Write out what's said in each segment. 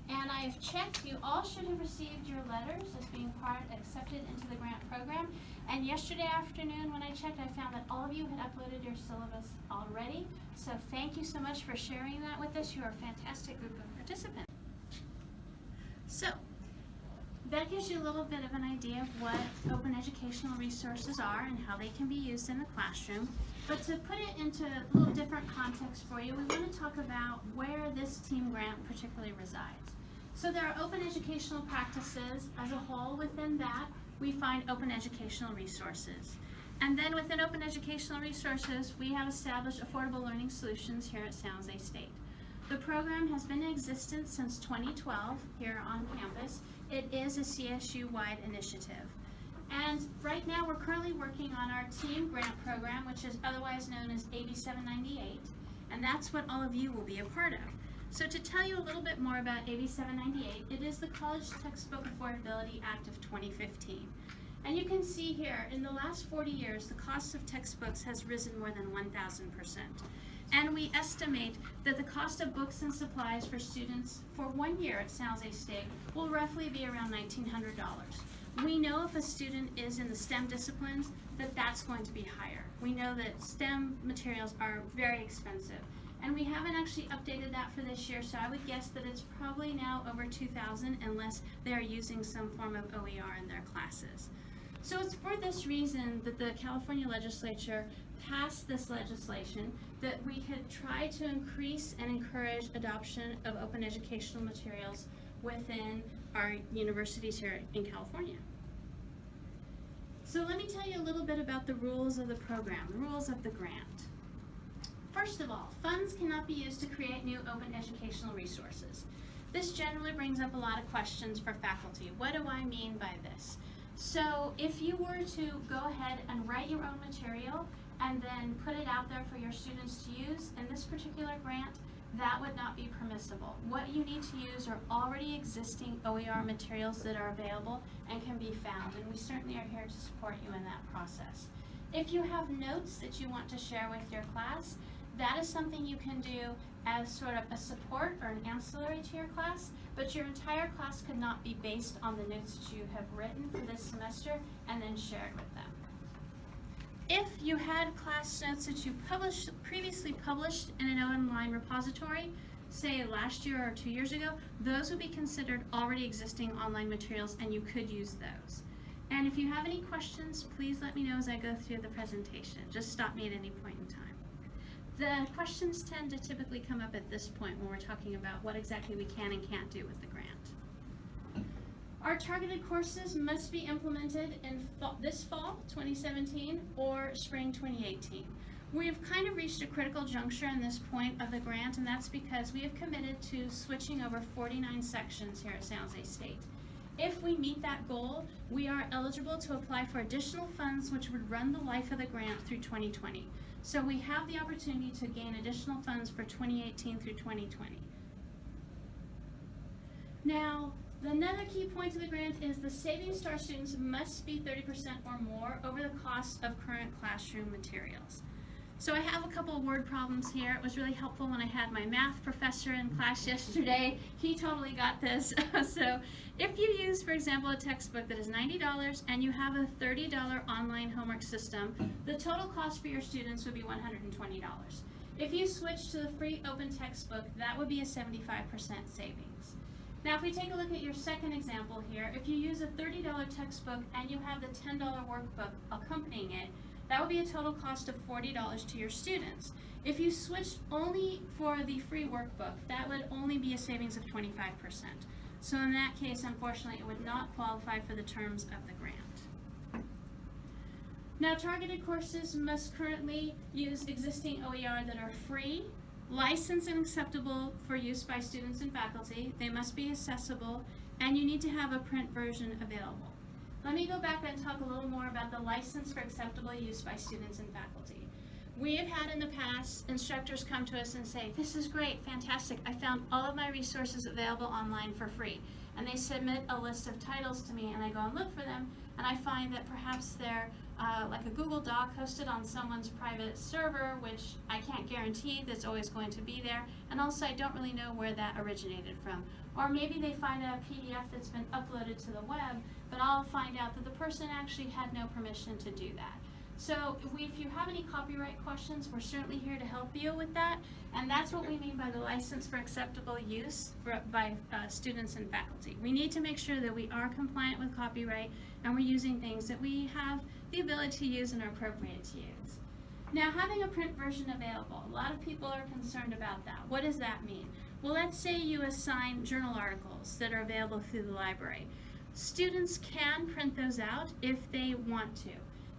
And I have checked, you all should have received your letters as being accepted into the grant program. And yesterday afternoon when I checked, I found that all of you had uploaded your syllabus already. So thank you so much for sharing that with us. You are a fantastic group of participants. So that gives you a little bit of an idea of what open educational resources are and how they can be used in the classroom. But to put it into a little different context for you, we want to talk about where this team grant particularly resides. So there are open educational practices as a whole. Within that, we find open educational resources. And then within open educational resources, we have established affordable learning solutions here at San Jose State. The program has been in existence since 2012 here on campus. It is a CSU-wide initiative. And right now we're currently working on our team grant program, which is otherwise known as AB 798, and that's what all of you will be a part of. So to tell you a little bit more about AB 798, it is the College Textbook Affordability Act of 2015. And you can see here, in the last 40 years, the cost of textbooks has risen more than 1,000%. And we estimate that the cost of books and supplies for students for 1 year at San Jose State will roughly be around $1,900. We know if a student is in the STEM disciplines that that's going to be higher. We know that STEM materials are very expensive. And we haven't actually updated that for this year, so I would guess that it's probably now over $2,000 unless they are using some form of OER in their classes. So it's for this reason that the California legislature passed this legislation that we could try to increase and encourage adoption of open educational materials within our universities here in California. So let me tell you a little bit about the rules of the program, the rules of the grant. First of all, funds cannot be used to create new open educational resources. This generally brings up a lot of questions for faculty. What do I mean by this? So if you were to go ahead and write your own material and then put it out there for your students to use, in this particular grant, that would not be permissible. What you need to use are already existing OER materials that are available and can be found, and we certainly are here to support you in that process. If you have notes that you want to share with your class, that is something you can do as sort of a support or an ancillary to your class, but your entire class could not be based on the notes that you have written for this semester and then shared with them. If you had class notes that you previously published in an online repository, say last year or 2 years ago, those would be considered already existing online materials and you could use those. And if you have any questions, please let me know as I go through the presentation. Just stop me at any point in time. The questions tend to typically come up at this point when we're talking about what exactly we can and can't do with the grant. Our targeted courses must be implemented in this fall, 2017, or spring 2018. We have kind of reached a critical juncture in this point of the grant, and that's because we have committed to switching over 49 sections here at San Jose State. If we meet that goal, we are eligible to apply for additional funds which would run the life of the grant through 2020. So we have the opportunity to gain additional funds for 2018 through 2020. Now, another key point of the grant is the savings to our students must be 30% or more over the cost of current classroom materials. So I have a couple of word problems here. It was really helpful when I had my math professor in class yesterday. He totally got this. So if you use, for example, a textbook that is $90 and you have a $30 online homework system, the total cost for your students would be $120. If you switch to the free open textbook, that would be a 75% savings. Now if we take a look at your second example here, if you use a $30 textbook and you have the $10 workbook accompanying it, that would be a total cost of $40 to your students. If you switched only for the free workbook, that would only be a savings of 25%. So in that case, unfortunately, it would not qualify for the terms of the grant. Now, targeted courses must currently use existing OER that are free, licensed and acceptable for use by students and faculty. They must be accessible, and you need to have a print version available. Let me go back and talk a little more about the license for acceptable use by students and faculty. We have had in the past instructors come to us and say, this is great, fantastic, I found all of my resources available online for free. And they submit a list of titles to me and I go and look for them and I find that perhaps they're like a Google Doc hosted on someone's private server, which I can't guarantee that's always going to be there, and also I don't really know where that originated from. Or maybe they find a PDF that's been uploaded to the web, but I'll find out that the person actually had no permission to do that. So if you have any copyright questions, we're certainly here to help you with that, and that's what we mean by the license for acceptable use by students and faculty. We need to make sure that we are compliant with copyright and we're using things that we have the ability to use and are appropriate to use. Now, having a print version available, a lot of people are concerned about that. What does that mean? Well, let's say you assign journal articles that are available through the library. Students can print those out if they want to.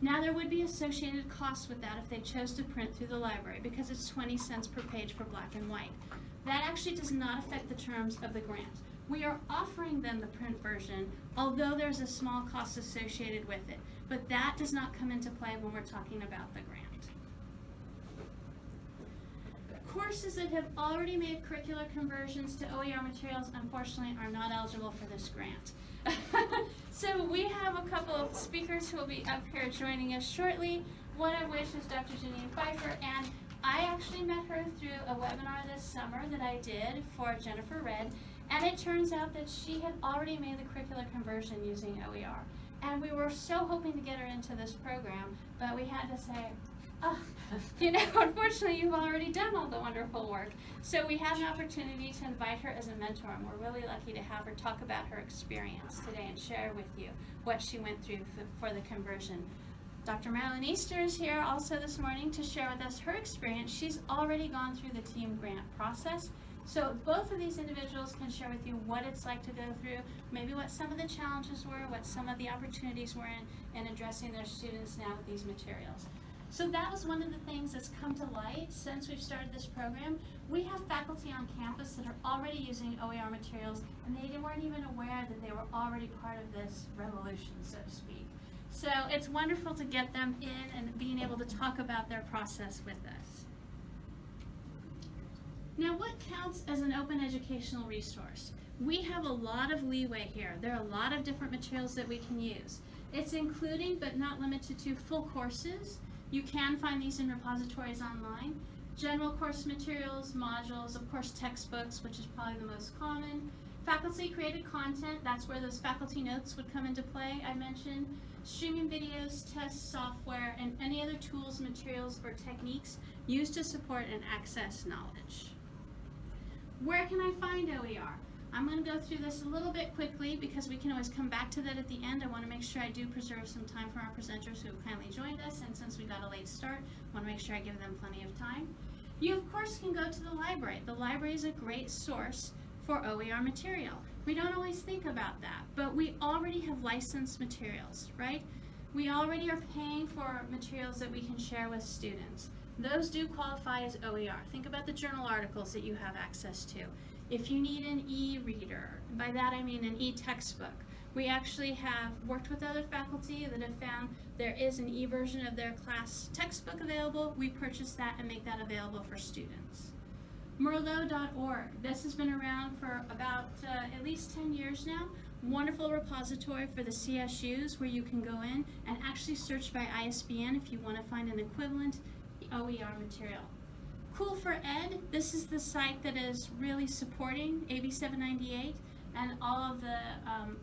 Now, there would be associated costs with that if they chose to print through the library because it's 20 cents per page for black and white. That actually does not affect the terms of the grant. We are offering them the print version, although there's a small cost associated with it, but that does not come into play when we're talking about the grant. Courses that have already made curricular conversions to OER materials, unfortunately, are not eligible for this grant. So we have a couple of speakers who will be up here joining us shortly, one of which is Dr. Janine Pfeiffer, and I actually met her through a webinar this summer that I did for Jennifer Red, and it turns out that she had already made the curricular conversion using OER. And we were so hoping to get her into this program, but we had to say, oh, unfortunately you've already done all the wonderful work. So we had an opportunity to invite her as a mentor, and we're really lucky to have her talk about her experience today and share with you what she went through for the conversion. Dr. Marilyn Easter is here also this morning to share with us her experience. She's already gone through the team grant process. So both of these individuals can share with you what it's like to go through, maybe what some of the challenges were, what some of the opportunities were in addressing their students now with these materials. So that was one of the things that's come to light since we've started this program. We have faculty on campus that are already using OER materials, and they weren't even aware that they were already part of this revolution, so to speak. So it's wonderful to get them in and being able to talk about their process with us. Now, what counts as an open educational resource? We have a lot of leeway here. There are a lot of different materials that we can use. It's including, but not limited to, full courses. You can find these in repositories online. General course materials, modules, of course textbooks, which is probably the most common. Faculty created content, that's where those faculty notes would come into play, I mentioned. Streaming videos, tests, software, and any other tools, materials, or techniques used to support and access knowledge. Where can I find OER? I'm going to go through this a little bit quickly because we can always come back to that at the end. I want to make sure I do preserve some time for our presenters who have kindly joined us, and since we got a late start, I want to make sure I give them plenty of time. You, of course, can go to the library. The library is a great source for OER material. We don't always think about that, but we already have licensed materials, right? We already are paying for materials that we can share with students. Those do qualify as OER. Think about the journal articles that you have access to. If you need an e-reader, by that I mean an e-textbook, we actually have worked with other faculty that have found there is an e-version of their class textbook available. We purchase that and make that available for students. Merlot.org, this has been around for about at least 10 years now. Wonderful repository for the CSUs where you can go in and actually search by ISBN if you want to find an equivalent OER material. Cool for Ed, this is the site that is really supporting AB 798 and all of the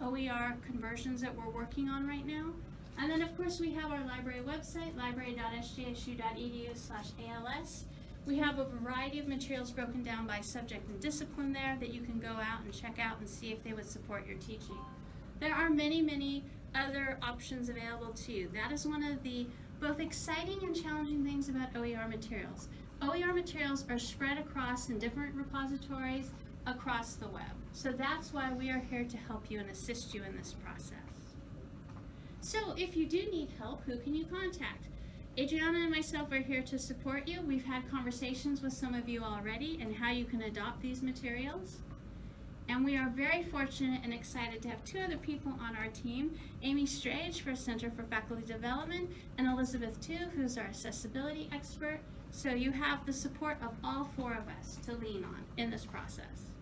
OER conversions that we're working on right now. And then of course we have our library website, library.sjsu.edu/ALS. We have a variety of materials broken down by subject and discipline there that you can go out and check out and see if they would support your teaching. There are many, many other options available to you. That is one of the both exciting and challenging things about OER materials. OER materials are spread across in different repositories across the web. So that's why we are here to help you and assist you in this process. So if you do need help, who can you contact? Adriana and myself are here to support you. We've had conversations with some of you already and how you can adopt these materials. And we are very fortunate and excited to have two other people on our team, Amy Strage for Center for Faculty Development and Elizabeth Tu, who's our accessibility expert. So you have the support of all four of us to lean on in this process.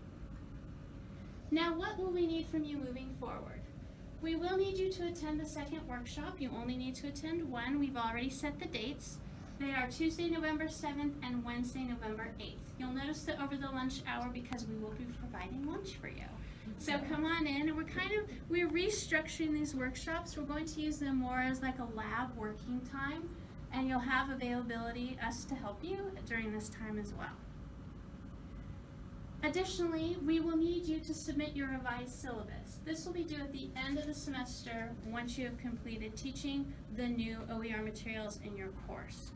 Now, what will we need from you moving forward? We will need you to attend the second workshop. You only need to attend one. We've already set the dates. They are Tuesday, November 7th and Wednesday, November 8th. You'll notice that over the lunch hour, because we will be providing lunch for you. So come on in. We're restructuring these workshops. We're going to use them more as like a lab working time, and you'll have availability us to help you during this time as well. Additionally, we will need you to submit your revised syllabus. This will be due at the end of the semester once you have completed teaching the new OER materials in your course.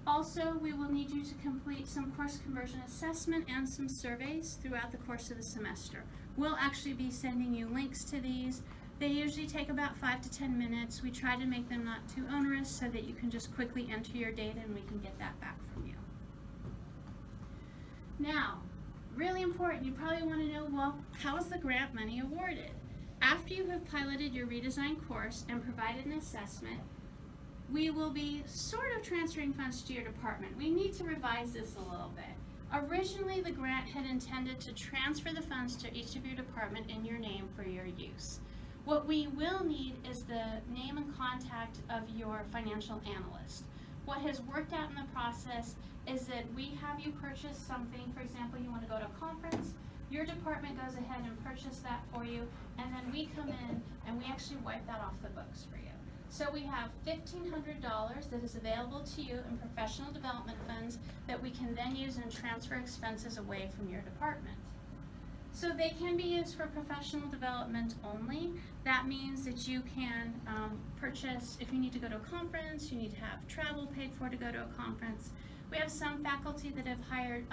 Also, we will need you to complete some course conversion assessment and some surveys throughout the course of the semester. We'll actually be sending you links to these. They usually take about 5 to 10 minutes. We try to make them not too onerous so that you can just quickly enter your data and we can get that back from you. Now, really important, you probably want to know, well, how is the grant money awarded? After you have piloted your redesigned course and provided an assessment, we will be sort of transferring funds to your department. We need to revise this a little bit. Originally, the grant had intended to transfer the funds to each of your department in your name for your use. What we will need is the name and contact of your financial analyst. What has worked out in the process is that we have you purchase something. For example, you want to go to a conference, your department goes ahead and purchase that for you, and then we come in and we actually wipe that off the books for you. So we have $1,500 that is available to you in professional development funds that we can then use and transfer expenses away from your department. So they can be used for professional development only. That means that you can purchase, if you need to go to a conference, you need to have travel paid for to go to a conference. We have some faculty that have hired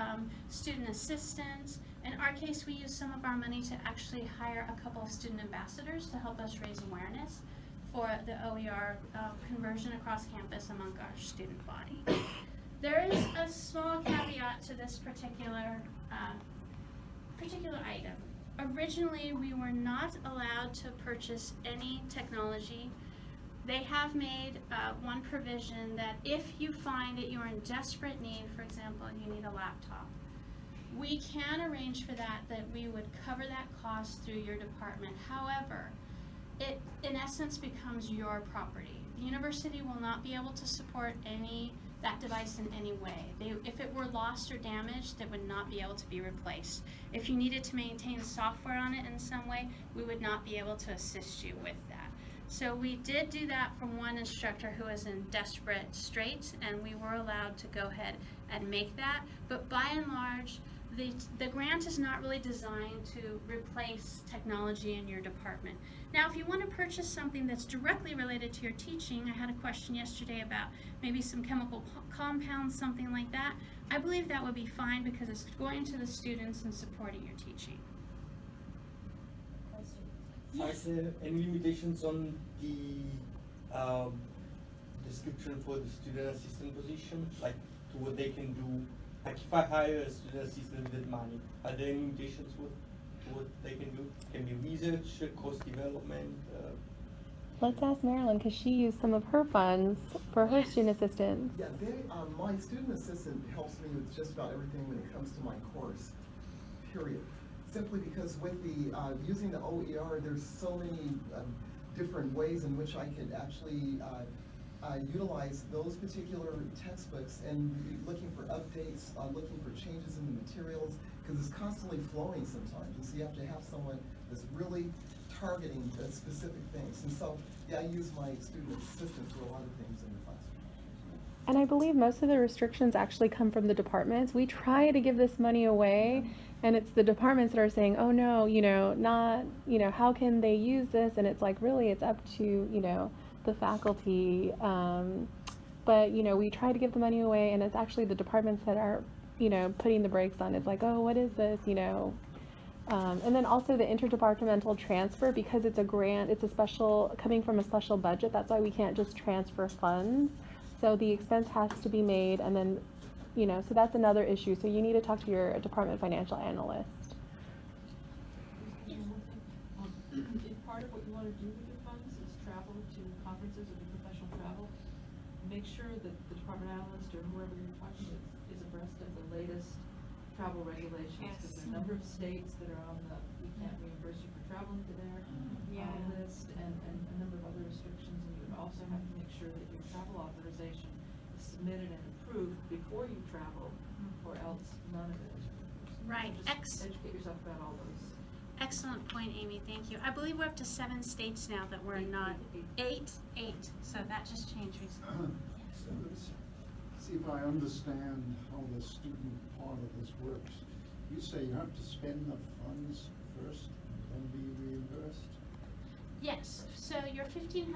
student assistants. In our case, we use some of our money to actually hire a couple of student ambassadors to help us raise awareness for the OER conversion across campus among our student body. There is a small caveat to this particular item. Originally, we were not allowed to purchase any technology. They have made one provision that if you find that you're in desperate need, for example, you need a laptop, we can arrange for that we would cover that cost through your department. However, it in essence becomes your property. The university will not be able to support that device in any way. If it were lost or damaged, it would not be able to be replaced. If you needed to maintain software on it in some way, we would not be able to assist you with that. So we did do that from one instructor who was in desperate straits, and we were allowed to go ahead and make that. But by and large, the grant is not really designed to replace technology in your department. Now, if you want to purchase something that's directly related to your teaching, I had a question yesterday about maybe some chemical compounds, something like that. I believe that would be fine because it's going to the students and supporting your teaching. Yes. Are there any limitations on the description for the student assistant position, like to what they can do? Like if I hire a student assistant with money, are there any limitations to what they can do? Can be research, course development? Let's ask Marilyn because she used some of her funds for her student assistants. Yeah, my student assistant helps me with just about everything when it comes to my course, period. Simply because with the using the OER, there's so many different ways in which I could actually utilize those particular textbooks and looking for updates, looking for changes in the materials, because it's constantly flowing sometimes. And so you have to have someone that's really targeting the specific things. And so, yeah, I use my student assistant for a lot of things in the classroom. And I believe most of the restrictions actually come from the departments. We try to give this money away, and it's the departments that are saying, oh no, not, how can they use this? And it's like, really, it's up to, the faculty. But, we try to give the money away, and it's actually the departments that are, putting the brakes on. It's like, oh, what is this, and then also the interdepartmental transfer, because it's a grant, it's coming from a special budget. That's why we can't just transfer funds. So the expense has to be made, and then, so that's another issue. So you need to talk to your department financial analyst. If part of what you want to do with your funds is travel to conferences or do professional travel, make sure that the department analyst or whoever you're talking with is abreast of the latest travel regulations, because there are a number of states that are on we can't reimburse you for traveling to there. Yeah. List and a number of other restrictions, and you would also have to make sure that your travel authorization is submitted and approved before you travel, or else none of it is approved. Right. So just educate yourself about all those. Excellent point, Amy, thank you. I believe we're up to 7 states now that we're not, eight, so that just changed recently. So let's see if I understand how the student part of this works. You say you have to spend the funds first and then be reimbursed? Yes, so your $1,500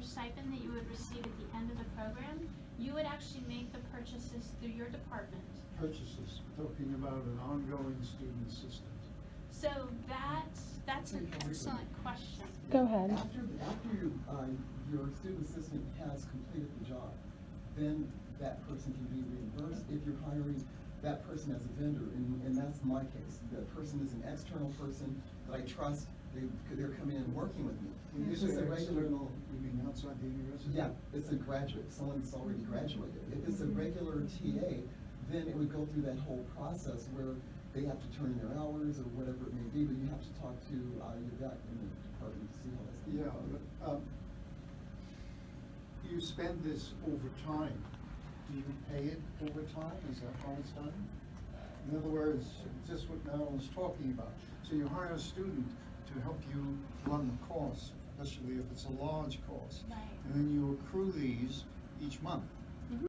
stipend that you would receive at the end of the program, you would actually make the purchases through your department. Purchases, talking about an ongoing student assistant. So that's an excellent question. Go ahead. After your student assistant has completed the job, then that person can be reimbursed if you're hiring that person as a vendor, and that's my case. The person is an external person that I trust, they're coming in and working with me. When you It's just say a regular, external, you mean outside the university? yeah, it's a graduate, someone that's already graduated. If it's a regular TA, then it would go through that whole process where they have to turn in their hours or whatever it may be, but you have to talk to your vet in the department to see how that's going. Yeah, but, you spend this over time. Do you pay it over time? Is that how it's done? In other words, just what Mel was talking about. So you hire a student to help you run the course, especially if it's a large course. Right. And then you accrue these each month.